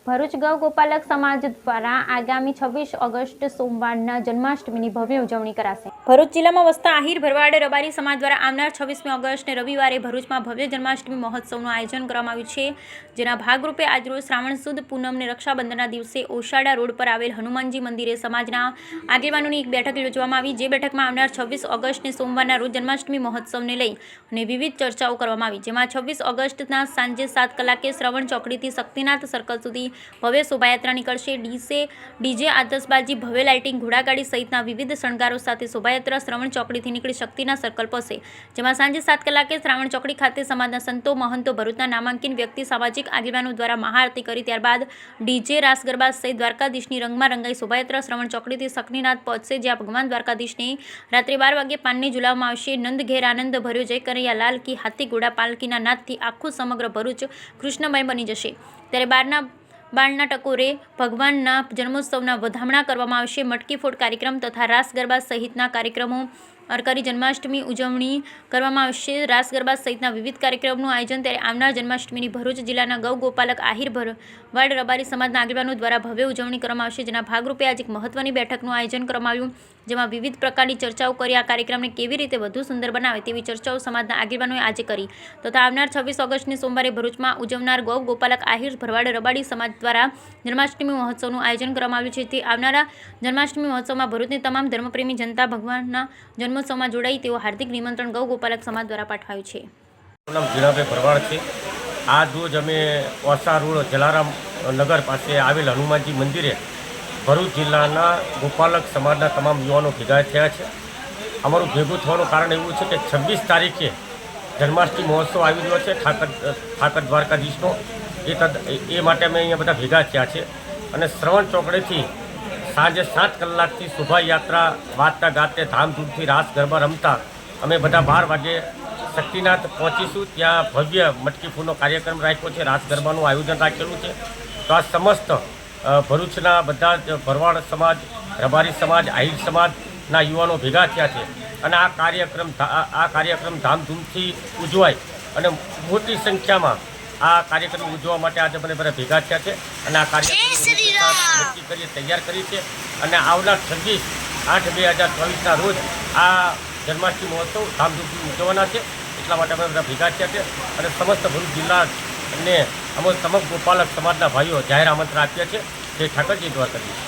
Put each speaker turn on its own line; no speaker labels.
ભરૂચ ગૌ ગોપાલક સમાજ દ્વારા આગામી 26 ઓગસ્ટ સોમવારના જન્માષ્ટમીની ભવ્ય ઉજવણી કરાશે। ભરૂચ જિલ્લામાં વસતા આહિર ભરવાડ રબારી સમાજ દ્વારા આવનાર 26મી ઓગસ્ટને રવિવારે ભરૂચમાં ભવ્ય જન્માષ્ટમી મહોત્સવનું આયોજન કરવામાં આવ્યું છે, જેના ભાગરૂપે આજરોજ શ્રાવણ સુદ પૂનમને રક્ષાબંધનના દિવસે ઓશાડા રોડ પર આવેલ હનુમાનજી મંદિરે સમાજના આગેવાનોની એક બેઠક યોજવામાં આવી, જે બેઠકમાં આવનાર 26 ઓગસ્ટને સોમવારના રોજ જન્માષ્ટમી મહોત્સવને લઈ અને વિવિધ ચર્ચાઓ કરવામાં આવી, જેમાં 26 ઓગસ્ટના સાંજે 7 કલાકે શ્રવણ ચોકડીથી શક્તિનાથ સર્કલ સુધી ભવ્ય શોભાયાત્રા નીકળશે। ડીજે આતશબાજી, ભવ્ય લાઇટિંગ, ઘોડાગાડી સહિતના વિવિધ શણગારો સાથે શોભાયાત્રા શ્રવણ ચોકડીથી નીકળી શક્તિનાથ સર્કલ પહોંચશે, જેમાં સાંજે 7 કલાકે શ્રાવણ ચોકડી ખાતે સમાજના સંતો, મહંતો, ભરૂચના નામાંકિત વ્યક્તિ, સામાજિક આગેવાનો દ્વારા મહાઆરતી કરી ત્યારબાદ ડીજે, રાસ ગરબા સહિત દ્વારકાધીશની રંગમાં રંગાઈ શોભાયાત્રા શ્રવણ ચોકડીથી શક્તિનાથ પહોંચશે, જ્યાં ભગવાન દ્વારકાધીશને રાત્રે 12 વાગે પાનની ઝુલાવવામાં આવશે। નંદ ઘેર આનંદ ભર્યો જય કનૈયા લાલ કી હાથી ઘોડા પાલકીના નાદથી આખું સમગ્ર ભરૂચ કૃષ્ણમય બની જશે। ત્યારે બાળના ટકોરે ભગવાનના જન્મોત્સવના વધામણા કરવામાં આવશે। મટકી ફોડ કાર્યક્રમ તથા રાસ ગરબા સહિતના કાર્યક્રમો કરી જન્માષ્ટમી ઉજવણી કરવામાં આવશે। રાસ ગરબા સહિતના વિવિધ કાર્યક્રમોનું આયોજન ત્યારે આવનાર જન્માષ્ટમીની ભરૂચ જિલ્લાના ગૌ ગોપાલક આહિર ભરવાડ રબારી સમાજના આગેવાનો દ્વારા ભવ્ય ઉજવણી કરવામાં આવશે, જેના ભાગરૂપે આજે એક મહત્વની બેઠકનું આયોજન કરવામાં આવ્યું, જેમાં વિવિધ પ્રકારની ચર્ચાઓ કરી આ કાર્યક્રમને કેવી રીતે વધુ સુંદર બનાવે તેવી ચર્ચાઓ સમાજના આગેવાનોએ આજે કરી તથા આવનાર 26 ઓગસ્ટની સોમવારે ભરૂચમાં ઉજવનાર ગૌ ગોપાલક આહિર ભરવાડ રબારી સમાજ દ્વારા જન્માષ્ટમી મહોત્સવનું આયોજન કરવામાં આવ્યું છે। તે આવનારા જન્માષ્ટમી મહોત્સવમાં ભરૂચની તમામ ધર્મપ્રેમી જનતા ભગવાનના જન્મોત્સવમાં જોડાઈ તેઓ હાર્દિક નિમંત્રણ ગૌ ગોપાલક સમાજ દ્વારા પાઠવાયું છે।
નામ જીણાભાઈ ભરવાડ છે। આજ રોજ અમે ઓસા રોડ જલારામ નગર પાસે આવેલ હનુમાનજી મંદિરે ભરૂચ જિલ્લાના ગોપાલક સમાજના તમામ યુવાનો ભેગા થયા છે। અમારું ભેગું થવાનું કારણ એવું છે કે 26 તારીખે જન્માષ્ટમી મહોત્સવ આવી રહ્યો છે ઠાકર દ્વારકાધીશનો, એ માટે અમે અહીંયા બધા ભેગા થયા છે અને શ્રવણ ચોકડીથી સાંજે 7 કલાકથી શોભાયાત્રા વાજતા ગાતે ધામધૂમથી રાસ ગરબા રમતા અમે બધા 12 વાગે શક્તિનાથ પહોંચીશું। ત્યાં ભવ્ય મટકી ફોડનો કાર્યક્રમ રાખ્યો છે, રાસ ગરબાનું આયોજન રાખેલું છે। તો આ સમસ્ત ભરૂચના બધા જ ભરવાડ સમાજ, રબારી સમાજ, આહિર સમાજના યુવાનો ભેગા થયા છે અને આ કાર્યક્રમ ધામધૂમથી ઉજવાય અને મોટી સંખ્યામાં આ કાર્યક્રમ ઉજવવા માટે આજે મને બધા ભેગા થયા છે અને આ કાર્યક્રમ નક્કી કરી તૈયાર કરી છે અને આવનાર 26/8/2024ના રોજ આ જન્માષ્ટમી મહોત્સવ ધામધૂમથી ઉજવવાના છે। એટલા માટે અમે બધા ભેગા થયા છે અને સમસ્ત ભરૂચ જિલ્લાને અમે સમગ્ર ગોપાલક સમાજના ભાઈઓ જાહેર આમંત્રણ આપ્યા છે। જય ઠાકરજી દ્વારકાધીશ।